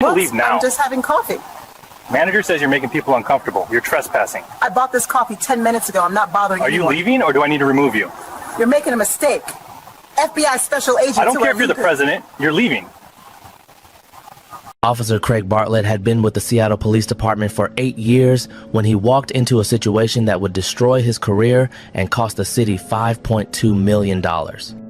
to leave now. I'm just having coffee. Manager says you're making people uncomfortable. You're trespassing. I bought this coffee 10 minutes ago. I'm not bothering Are you anyone. leaving or do I need to remove you? You're making a mistake. FBI special agent. I don't care if you're the president. You're leaving. Officer Craig Bartlett had been with the Seattle Police Department for 8 years when he walked into a situation that would destroy his career and cost the city $5.2 million.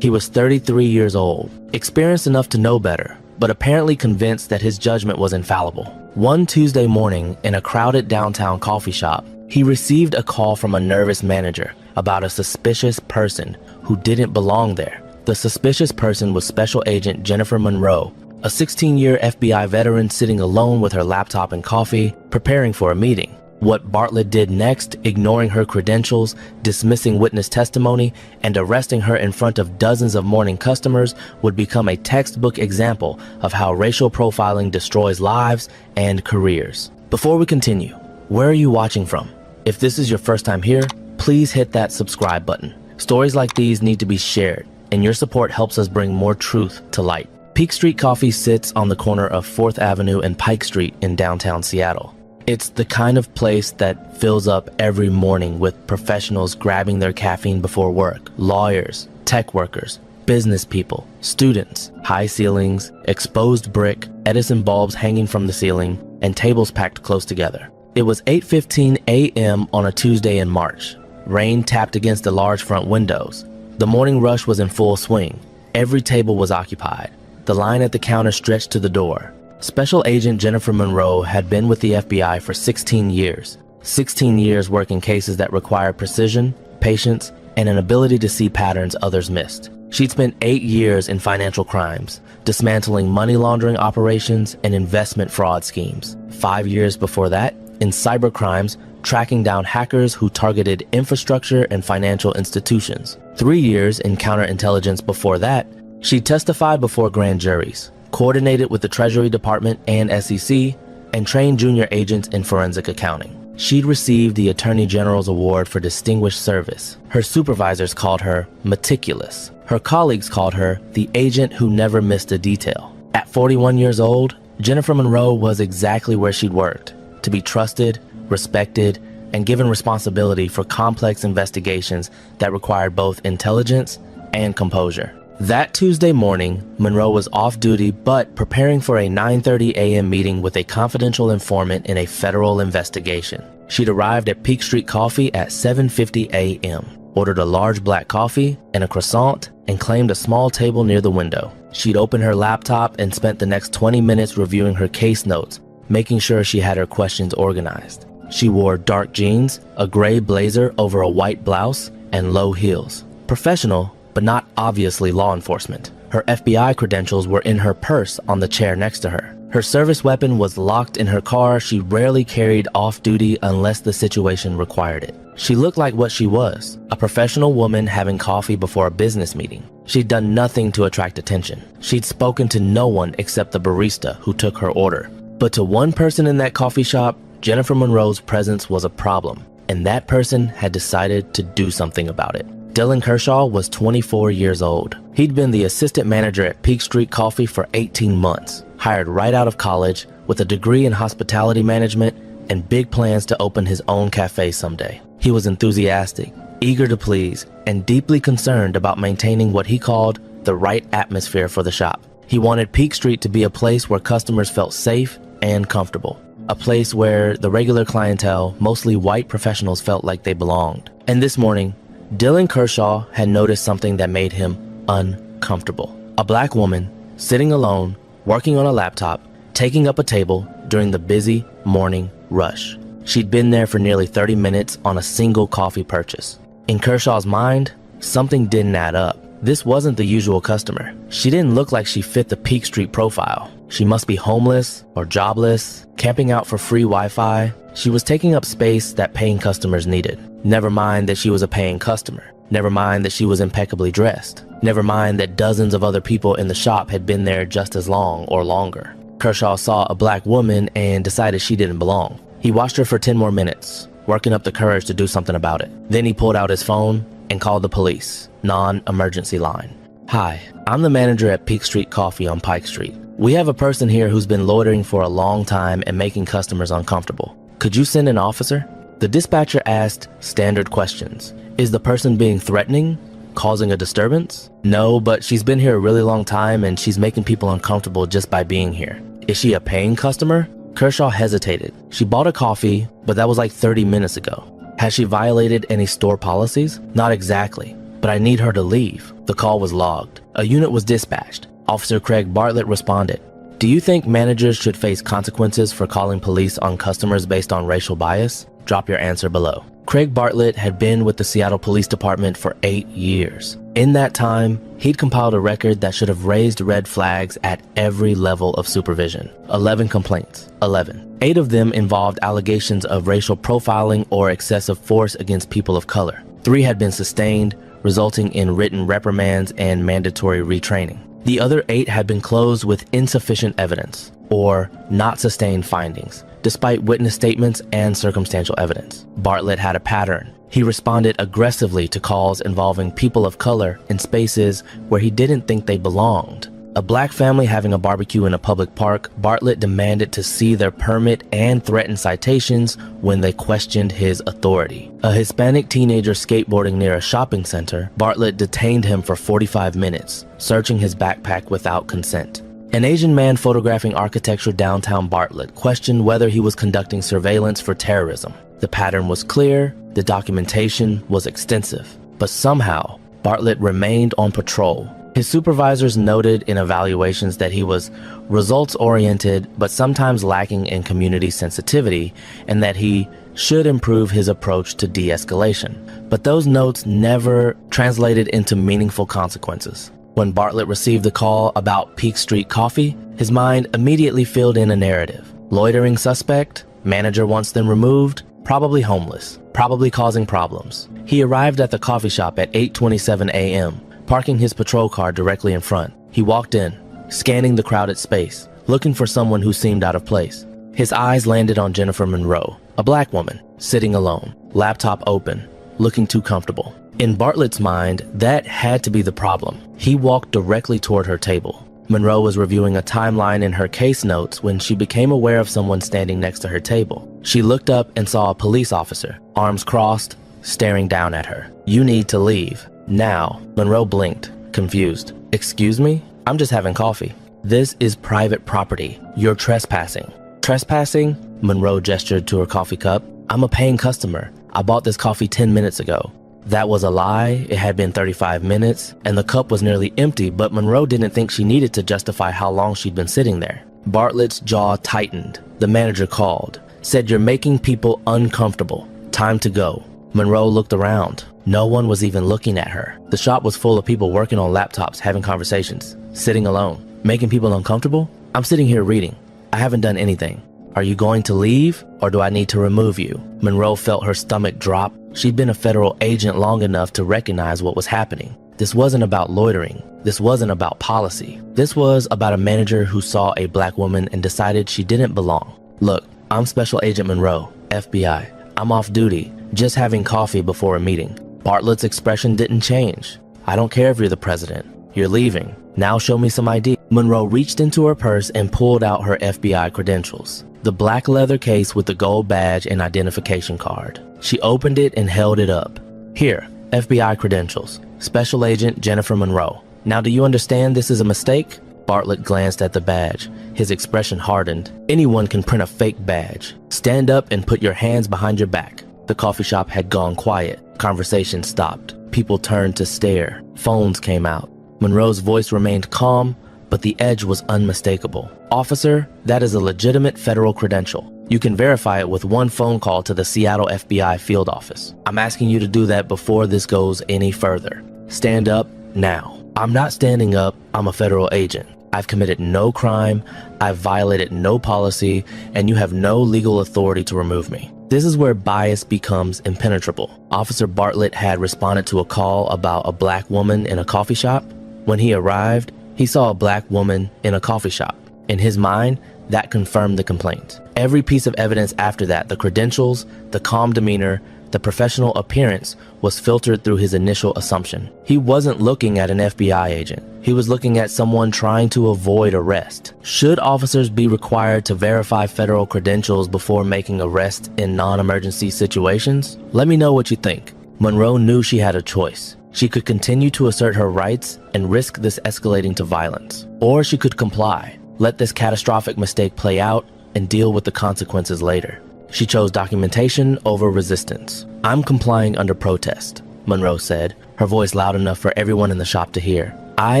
He was 33 years old, experienced enough to know better, but apparently convinced that his judgment was infallible. One Tuesday morning in a crowded downtown coffee shop, he received a call from a nervous manager about a suspicious person who didn't belong there. The suspicious person was Special Agent Jennifer Monroe, a 16-year FBI veteran sitting alone with her laptop and coffee, preparing for a meeting. What Bartlett did next, ignoring her credentials, dismissing witness testimony, and arresting her in front of dozens of morning customers, would become a textbook example of how racial profiling destroys lives and careers. Before we continue, where are you watching from? If this is your first time here, please hit that subscribe button. Stories like these need to be shared, and your support helps us bring more truth to light. Peak Street Coffee sits on the corner of 4th Avenue and Pike Street in downtown Seattle. It's the kind of place that fills up every morning with professionals grabbing their caffeine before work, lawyers, tech workers, business people, students, high ceilings, exposed brick, Edison bulbs hanging from the ceiling, and tables packed close together. It was 8:15 a.m. on a Tuesday in March. Rain tapped against the large front windows. The morning rush was in full swing. Every table was occupied. The line at the counter stretched to the door. Special Agent Jennifer Monroe had been with the FBI for 16 years. 16 years working cases that required precision, patience, and an ability to see patterns others missed. She'd spent 8 years in financial crimes, dismantling money laundering operations and investment fraud schemes. 5 years before that, in cyber crimes, tracking down hackers who targeted infrastructure and financial institutions. 3 years in counterintelligence before that, she testified before grand juries, coordinated with the Treasury Department and SEC, and trained junior agents in forensic accounting. She'd received the Attorney General's Award for Distinguished Service. Her supervisors called her meticulous. Her colleagues called her the agent who never missed a detail. At 41 years old, Jennifer Monroe was exactly where she'd worked, to be trusted, respected, and given responsibility for complex investigations that required both intelligence and composure. That Tuesday morning, Monroe was off duty but preparing for a 9:30 a.m. meeting with a confidential informant in a federal investigation. She'd arrived at Peak Street Coffee at 7:50 a.m., ordered a large black coffee and a croissant, and claimed a small table near the window. She'd opened her laptop and spent the next 20 minutes reviewing her case notes, making sure she had her questions organized. She wore dark jeans, a gray blazer over a white blouse, and low heels. Professional, but not obviously law enforcement. Her FBI credentials were in her purse on the chair next to her. Her service weapon was locked in her car. She rarely carried off-duty unless the situation required it. She looked like what she was, a professional woman having coffee before a business meeting. She'd done nothing to attract attention. She'd spoken to no one except the barista who took her order. But to one person in that coffee shop, Jennifer Monroe's presence was a problem, and that person had decided to do something about it. Dylan Kershaw was 24 years old. He'd been the assistant manager at Peak Street Coffee for 18 months, hired right out of college with a degree in hospitality management and big plans to open his own cafe someday. He was enthusiastic, eager to please, and deeply concerned about maintaining what he called the right atmosphere for the shop. He wanted Peak Street to be a place where customers felt safe and comfortable, a place where the regular clientele, mostly white professionals, felt like they belonged. And this morning, Dylan Kershaw had noticed something that made him uncomfortable. A black woman sitting alone, working on a laptop, taking up a table during the busy morning rush. She'd been there for nearly 30 minutes on a single coffee purchase. In Kershaw's mind, something didn't add up. This wasn't the usual customer. She didn't look like she fit the Peak Street profile. She must be homeless or jobless, camping out for free Wi-Fi. She was taking up space that paying customers needed. Never mind that she was a paying customer. Never mind that she was impeccably dressed. Never mind that dozens of other people in the shop had been there just as long or longer. Kershaw saw a black woman and decided she didn't belong. He watched her for 10 more minutes, working up the courage to do something about it. Then he pulled out his phone and called the police, non-emergency line. "Hi, I'm the manager at Peak Street Coffee on Pike Street. We have a person here who's been loitering for a long time and making customers uncomfortable. Could you send an officer? The dispatcher asked standard questions. Is the person being threatening? Causing a disturbance? No, but she's been here a really long time and she's making people uncomfortable just by being here. Is she a paying customer? Kershaw hesitated. She bought a coffee, but that was like 30 minutes ago. Has she violated any store policies? Not exactly, but I need her to leave. The call was logged. A unit was dispatched. Officer Craig Bartlett responded. Do you think managers should face consequences for calling police on customers based on racial bias? Drop your answer below. Craig Bartlett had been with the Seattle Police Department for 8 years. In that time, he'd compiled a record that should have raised red flags at every level of supervision. 11 complaints. 11. 8 of them involved allegations of racial profiling or excessive force against people of color. 3 had been sustained, resulting in written reprimands and mandatory retraining. The other 8 had been closed with insufficient evidence, or not sustained findings, despite witness statements and circumstantial evidence. Bartlett had a pattern. He responded aggressively to calls involving people of color in spaces where he didn't think they belonged. A black family having a barbecue in a public park, Bartlett demanded to see their permit and threatened citations when they questioned his authority. A Hispanic teenager skateboarding near a shopping center, Bartlett detained him for 45 minutes, searching his backpack without consent. An Asian man photographing architecture downtown Bartlett questioned whether he was conducting surveillance for terrorism. The pattern was clear, the documentation was extensive, but somehow Bartlett remained on patrol. His supervisors noted in evaluations that he was results-oriented but sometimes lacking in community sensitivity, and that he should improve his approach to de-escalation. But those notes never translated into meaningful consequences. When Bartlett received the call about Peak Street Coffee, his mind immediately filled in a narrative. Loitering suspect, manager wants them removed, probably homeless, probably causing problems. He arrived at the coffee shop at 8:27 a.m., parking his patrol car directly in front. He walked in, scanning the crowded space, looking for someone who seemed out of place. His eyes landed on Jennifer Monroe, a black woman, sitting alone, laptop open, looking too comfortable. In Bartlett's mind, that had to be the problem. He walked directly toward her table. Monroe was reviewing a timeline in her case notes when she became aware of someone standing next to her table. She looked up and saw a police officer, arms crossed, staring down at her. You need to leave. Now. Monroe blinked, confused. Excuse me? I'm just having coffee. This is private property. You're trespassing. Trespassing? Monroe gestured to her coffee cup. I'm a paying customer. I bought this coffee 10 minutes ago. That was a lie. It had been 35 minutes, and the cup was nearly empty, but Monroe didn't think she needed to justify how long she'd been sitting there. Bartlett's jaw tightened. The manager called, said you're making people uncomfortable. Time to go. Monroe looked around. No one was even looking at her. The shop was full of people working on laptops, having conversations, sitting alone. Making people uncomfortable? I'm sitting here reading. I haven't done anything. Are you going to leave, or do I need to remove you? Monroe felt her stomach drop. She'd been a federal agent long enough to recognize what was happening. This wasn't about loitering. This wasn't about policy. This was about a manager who saw a black woman and decided she didn't belong. Look, I'm Special Agent Monroe, FBI. I'm off duty, just having coffee before a meeting. Bartlett's expression didn't change. I don't care if you're the president. You're leaving. Now show me some ID. Monroe reached into her purse and pulled out her FBI credentials. The black leather case with the gold badge and identification card. She opened it and held it up. Here, FBI credentials. Special Agent Jennifer Monroe. Now do you understand this is a mistake? Bartlett glanced at the badge. His expression hardened. Anyone can print a fake badge. Stand up and put your hands behind your back. The coffee shop had gone quiet. Conversation stopped. People turned to stare. Phones came out. Monroe's voice remained calm, but the edge was unmistakable. Officer, that is a legitimate federal credential. You can verify it with one phone call to the Seattle FBI field office. I'm asking you to do that before this goes any further. Stand up now. I'm not standing up. I'm a federal agent. I've committed no crime. I've violated no policy, and you have no legal authority to remove me. This is where bias becomes impenetrable. Officer Bartlett had responded to a call about a black woman in a coffee shop. When he arrived, he saw a black woman in a coffee shop. In his mind, that confirmed the complaint. Every piece of evidence after that, the credentials, the calm demeanor, The professional appearance was filtered through his initial assumption. He wasn't looking at an FBI agent. He was looking at someone trying to avoid arrest. Should officers be required to verify federal credentials before making arrests in non-emergency situations? Let me know what you think. Monroe knew she had a choice. She could continue to assert her rights and risk this escalating to violence. Or she could comply, let this catastrophic mistake play out, and deal with the consequences later. She chose documentation over resistance. "I'm complying under protest," Monroe said, her voice loud enough for everyone in the shop to hear. "I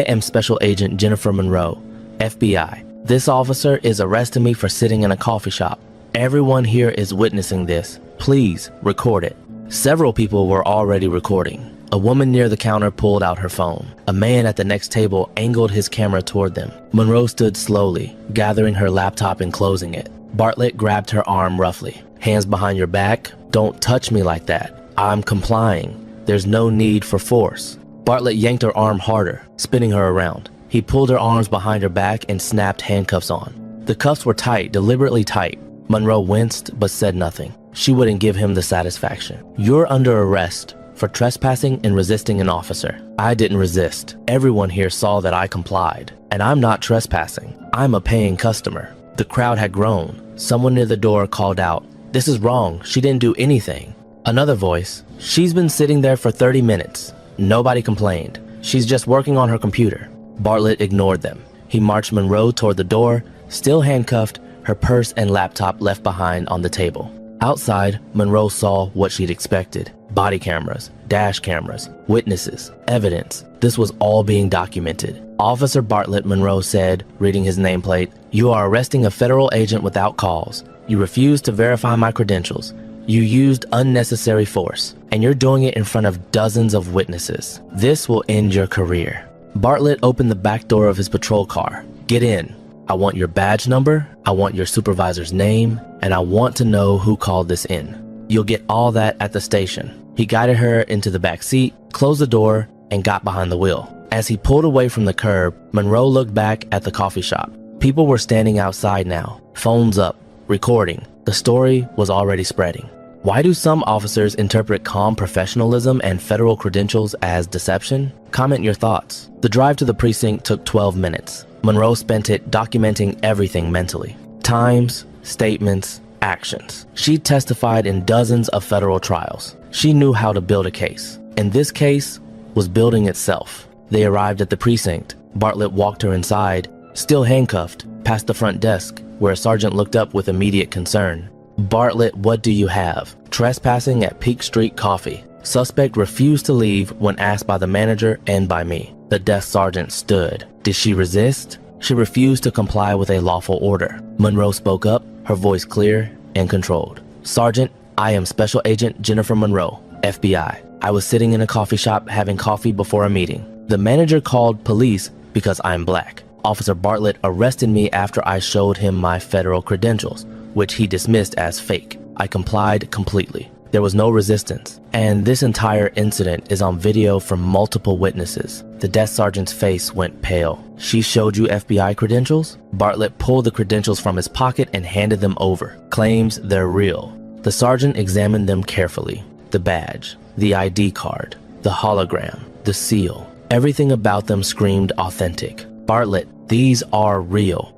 am Special Agent Jennifer Monroe, FBI. This officer is arresting me for sitting in a coffee shop. Everyone here is witnessing this. Please record it." Several people were already recording. A woman near the counter pulled out her phone. A man at the next table angled his camera toward them. Monroe stood slowly, gathering her laptop and closing it. Bartlett grabbed her arm roughly. "Hands behind your back. Don't touch me like that. I'm complying. There's no need for force." Bartlett yanked her arm harder, spinning her around. He pulled her arms behind her back and snapped handcuffs on. The cuffs were tight, deliberately tight. Monroe winced but said nothing. She wouldn't give him the satisfaction. "You're under arrest for trespassing and resisting an officer." "I didn't resist. Everyone here saw that I complied. And I'm not trespassing. I'm a paying customer." The crowd had grown. Someone near the door called out, "This is wrong. She didn't do anything." Another voice, "She's been sitting there for 30 minutes. Nobody complained. She's just working on her computer." Bartlett ignored them. He marched Monroe toward the door, still handcuffed, her purse and laptop left behind on the table. Outside, Monroe saw what she'd expected. Body cameras, dash cameras, witnesses, evidence. This was all being documented. "Officer Bartlett," Monroe said, reading his nameplate, "you are arresting a federal agent without cause. You refused to verify my credentials. You used unnecessary force, and you're doing it in front of dozens of witnesses. This will end your career." Bartlett opened the back door of his patrol car. "Get in. I want your badge number, I want your supervisor's name, and I want to know who called this in. You'll get all that at the station." He guided her into the back seat, closed the door, and got behind the wheel. As he pulled away from the curb, Monroe looked back at the coffee shop. People were standing outside now, phones up, recording. The story was already spreading. Why do some officers interpret calm professionalism and federal credentials as deception? Comment your thoughts. The drive to the precinct took 12 minutes. Monroe spent it documenting everything mentally. Times, statements, actions. She testified in dozens of federal trials. She knew how to build a case. And this case was building itself. They arrived at the precinct. Bartlett walked her inside, still handcuffed, past the front desk, where a sergeant looked up with immediate concern. "Bartlett, what do you have?" "Trespassing at Peak Street Coffee." Suspect refused to leave when asked by the manager and by me. The desk sergeant stood. Did she resist? She refused to comply with a lawful order. Monroe spoke up, her voice clear and controlled. "Sergeant, I am Special Agent Jennifer Monroe, FBI. I was sitting in a coffee shop having coffee before a meeting. The manager called police because I'm black. Officer Bartlett arrested me after I showed him my federal credentials, which he dismissed as fake. I complied completely. There was no resistance. And this entire incident is on video from multiple witnesses." The desk sergeant's face went pale. "She showed you FBI credentials?" Bartlett pulled the credentials from his pocket and handed them over. Claims they're real. The sergeant examined them carefully. The badge, the ID card, the hologram, the seal. Everything about them screamed authentic. "Bartlett, these are real.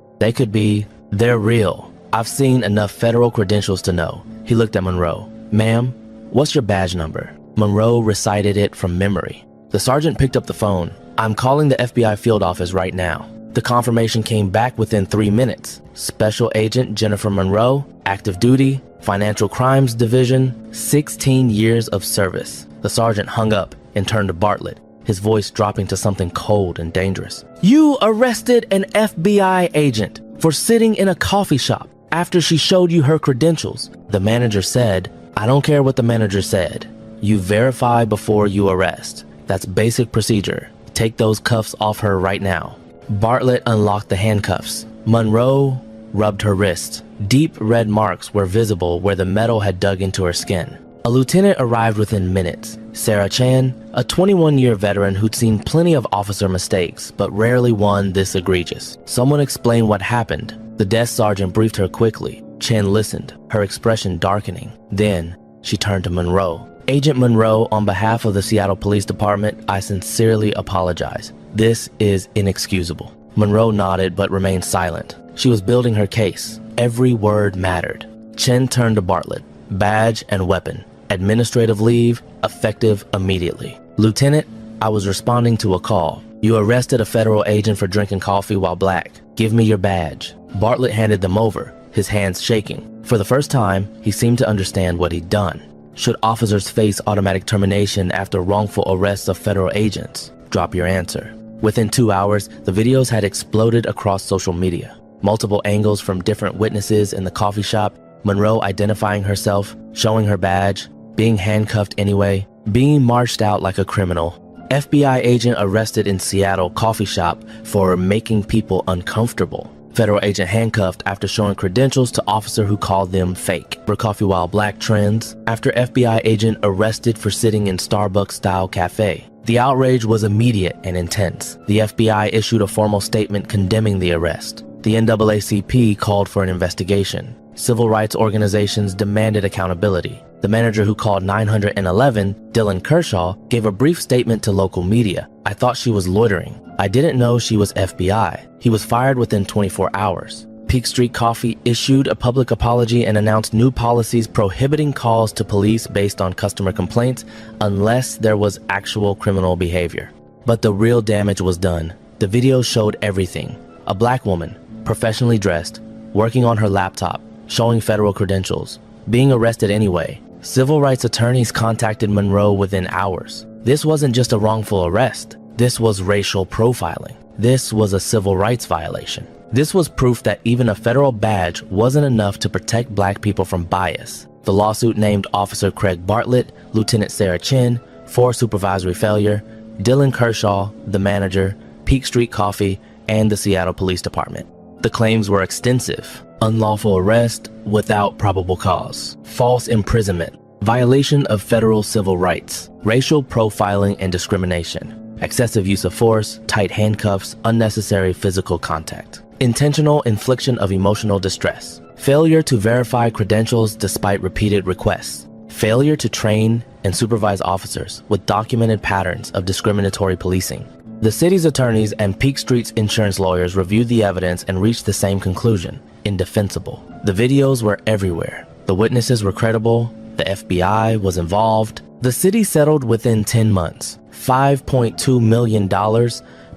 They're real. I've seen enough federal credentials to know." He looked at Monroe. "Ma'am, what's your badge number?" Monroe recited it from memory. The sergeant picked up the phone. "I'm calling the FBI field office right now." The confirmation came back within 3 minutes. Special Agent Jennifer Monroe, active duty, Financial Crimes Division, 16 years of service. The sergeant hung up and turned to Bartlett, his voice dropping to something cold and dangerous. "You arrested an FBI agent for sitting in a coffee shop after she showed you her credentials." The manager said, "I don't care what the manager said. You verify before you arrest. That's basic procedure. Take those cuffs off her right now." Bartlett unlocked the handcuffs. Monroe rubbed her wrist. Deep red marks were visible where the metal had dug into her skin. A lieutenant arrived within minutes. Sarah Chan, a 21-year veteran who'd seen plenty of officer mistakes, but rarely one this egregious. Someone explained what happened. The desk sergeant briefed her quickly. Chan listened, her expression darkening. Then, She turned to Monroe. Agent Monroe, on behalf of the Seattle Police Department, I sincerely apologize. This is inexcusable. Monroe nodded but remained silent. She was building her case. Every word mattered. Chen turned to Bartlett. Badge and weapon. Administrative leave, effective immediately. Lieutenant, I was responding to a call. You arrested a federal agent for drinking coffee while black. Give me your badge. Bartlett handed them over, his hands shaking. For the first time, he seemed to understand what he'd done. Should officers face automatic termination after wrongful arrests of federal agents? Drop your answer. Within 2 hours, the videos had exploded across social media. Multiple angles from different witnesses in the coffee shop, Monroe identifying herself, showing her badge, being handcuffed anyway, being marched out like a criminal. FBI agent arrested in Seattle coffee shop for making people uncomfortable. Federal agent handcuffed after showing credentials to officer who called them fake. For coffee while black trends, after FBI agent arrested for sitting in Starbucks-style cafe. The outrage was immediate and intense. The FBI issued a formal statement condemning the arrest. The NAACP called for an investigation. Civil rights organizations demanded accountability. The manager who called 911, Dylan Kershaw, gave a brief statement to local media. I thought she was loitering. I didn't know she was FBI. He was fired within 24 hours. Peak Street Coffee issued a public apology and announced new policies prohibiting calls to police based on customer complaints unless there was actual criminal behavior. But the real damage was done. The video showed everything. A black woman, professionally dressed, working on her laptop, showing federal credentials, being arrested anyway. Civil rights attorneys contacted Monroe within hours. This wasn't just a wrongful arrest. This was racial profiling. This was a civil rights violation. This was proof that even a federal badge wasn't enough to protect black people from bias. The lawsuit named Officer Craig Bartlett, Lieutenant Sarah Chin, for supervisory failure, Dylan Kershaw, the manager, Peak Street Coffee, and the Seattle Police Department. The claims were extensive. Unlawful arrest without probable cause, false imprisonment, violation of federal civil rights, racial profiling and discrimination, excessive use of force, tight handcuffs, unnecessary physical contact, intentional infliction of emotional distress, failure to verify credentials despite repeated requests, failure to train and supervise officers with documented patterns of discriminatory policing. The city's attorneys and Peak Street's insurance lawyers reviewed the evidence and reached the same conclusion: indefensible. The videos were everywhere. The witnesses were credible. The FBI was involved. The city settled within 10 months. $5.2 million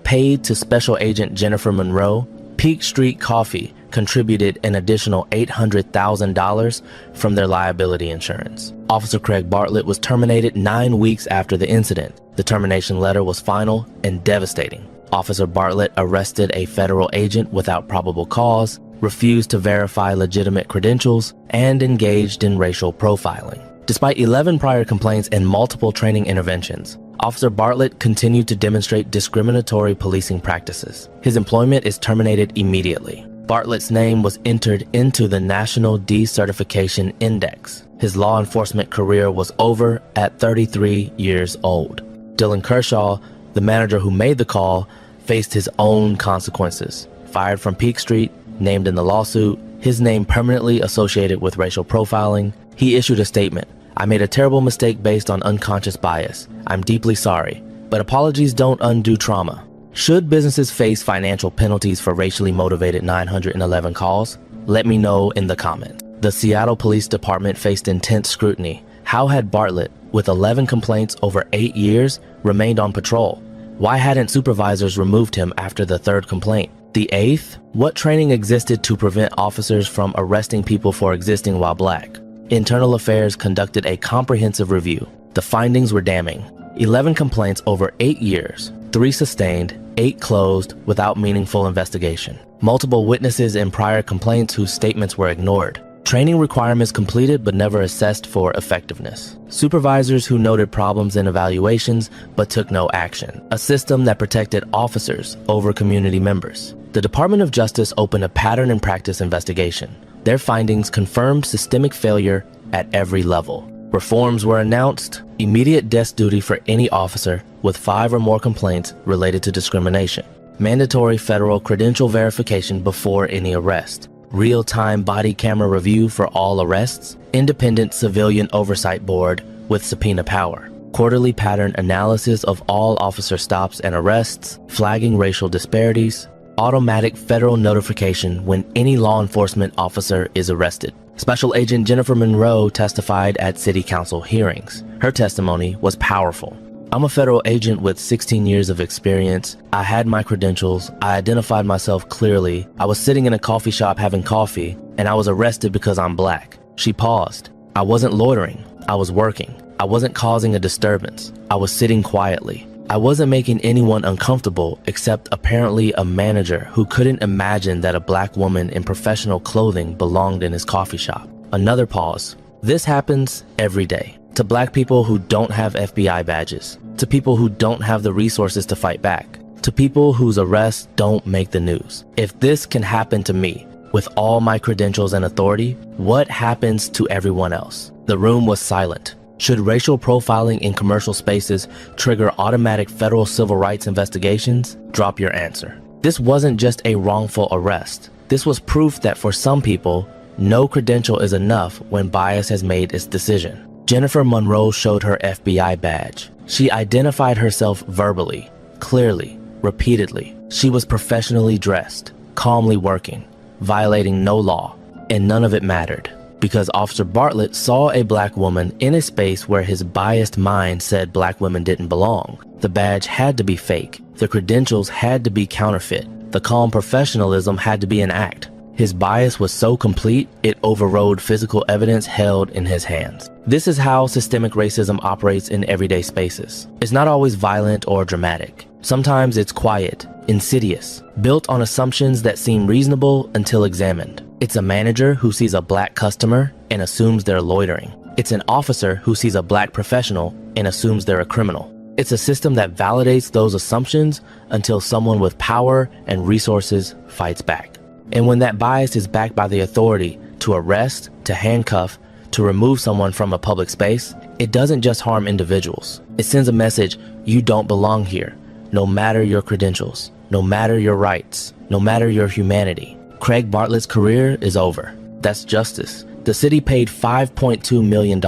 paid to Special Agent Jennifer Monroe. Peak Street Coffee contributed an additional $800,000 from their liability insurance. Officer Craig Bartlett was terminated 9 weeks after the incident. The termination letter was final and devastating. Officer Bartlett arrested a federal agent without probable cause, refused to verify legitimate credentials, and engaged in racial profiling. Despite 11 prior complaints and multiple training interventions, Officer Bartlett continued to demonstrate discriminatory policing practices. His employment is terminated immediately. Bartlett's name was entered into the National Decertification Index. His law enforcement career was over at 33 years old. Dylan Kershaw, the manager who made the call, faced his own consequences. Fired from Peak Street, named in the lawsuit, his name permanently associated with racial profiling. He issued a statement. I made a terrible mistake based on unconscious bias. I'm deeply sorry, but apologies don't undo trauma. Should businesses face financial penalties for racially motivated 911 calls? Let me know in the comments. The Seattle Police Department faced intense scrutiny. How had Bartlett, with 11 complaints over 8 years, remained on patrol? Why hadn't supervisors removed him after the 3rd complaint? The 8th? What training existed to prevent officers from arresting people for existing while black? Internal Affairs conducted a comprehensive review. The findings were damning. 11 complaints over 8 years, 3 sustained, 8 closed without meaningful investigation. Multiple witnesses in prior complaints whose statements were ignored. Training requirements completed but never assessed for effectiveness. Supervisors who noted problems in evaluations but took no action. A system that protected officers over community members. The Department of Justice opened a pattern and practice investigation. Their findings confirmed systemic failure at every level. Reforms were announced: immediate desk duty for any officer with 5 or more complaints related to discrimination. Mandatory federal credential verification before any arrest. real-time body camera review for all arrests, independent civilian oversight board with subpoena power, quarterly pattern analysis of all officer stops and arrests, flagging racial disparities, automatic federal notification when any law enforcement officer is arrested. Special Agent Jennifer Monroe testified at City Council hearings. Her testimony was powerful. I'm a federal agent with 16 years of experience. I had my credentials. I identified myself clearly. I was sitting in a coffee shop having coffee, and I was arrested because I'm black. She paused. I wasn't loitering. I was working. I wasn't causing a disturbance. I was sitting quietly. I wasn't making anyone uncomfortable except apparently a manager who couldn't imagine that a black woman in professional clothing belonged in his coffee shop. Another pause. This happens every day. To black people who don't have FBI badges, to people who don't have the resources to fight back, to people whose arrests don't make the news. If this can happen to me, with all my credentials and authority, what happens to everyone else? The room was silent. Should racial profiling in commercial spaces trigger automatic federal civil rights investigations? Drop your answer. This wasn't just a wrongful arrest. This was proof that for some people, no credential is enough when bias has made its decision. Jennifer Monroe showed her FBI badge. She identified herself verbally, clearly, repeatedly. She was professionally dressed, calmly working, violating no law, and none of it mattered. Because Officer Bartlett saw a black woman in a space where his biased mind said black women didn't belong. The badge had to be fake. The credentials had to be counterfeit. The calm professionalism had to be an act. His bias was so complete, it overrode physical evidence held in his hands. This is how systemic racism operates in everyday spaces. It's not always violent or dramatic. Sometimes it's quiet, insidious, built on assumptions that seem reasonable until examined. It's a manager who sees a black customer and assumes they're loitering. It's an officer who sees a black professional and assumes they're a criminal. It's a system that validates those assumptions until someone with power and resources fights back. And when that bias is backed by the authority to arrest, to handcuff, to remove someone from a public space, it doesn't just harm individuals. It sends a message: you don't belong here, no matter your credentials, no matter your rights, no matter your humanity. Craig Bartlett's career is over. That's justice. The city paid $5.2 million.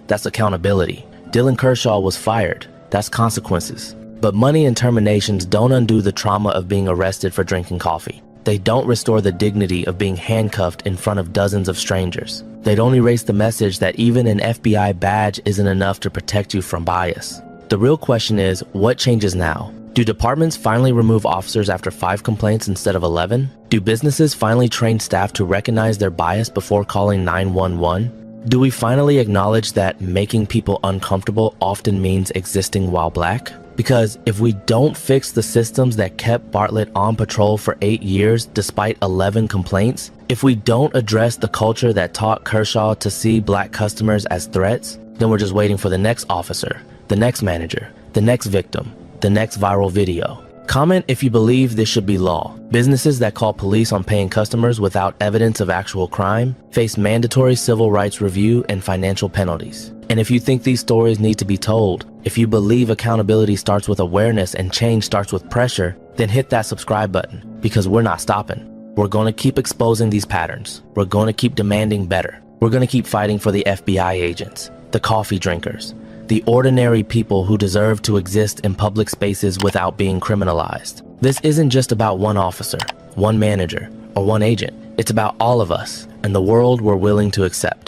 That's accountability. Dylan Kershaw was fired. That's consequences. But money and terminations don't undo the trauma of being arrested for drinking coffee. They don't restore the dignity of being handcuffed in front of dozens of strangers. They don't erase the message that even an FBI badge isn't enough to protect you from bias. The real question is, what changes now? Do departments finally remove officers after 5 complaints instead of 11? Do businesses finally train staff to recognize their bias before calling 911? Do we finally acknowledge that making people uncomfortable often means existing while black? Because if we don't fix the systems that kept Bartlett on patrol for 8 years despite 11 complaints, if we don't address the culture that taught Kershaw to see black customers as threats, then we're just waiting for the next officer, the next manager, the next victim, the next viral video. Comment if you believe this should be law. Businesses that call police on paying customers without evidence of actual crime face mandatory civil rights review and financial penalties. And if you think these stories need to be told, if you believe accountability starts with awareness and change starts with pressure, then hit that subscribe button, because we're not stopping. We're going to keep exposing these patterns. We're going to keep demanding better. We're going to keep fighting for the FBI agents, the coffee drinkers, the ordinary people who deserve to exist in public spaces without being criminalized. This isn't just about one officer, one manager, or one agent. It's about all of us and the world we're willing to accept.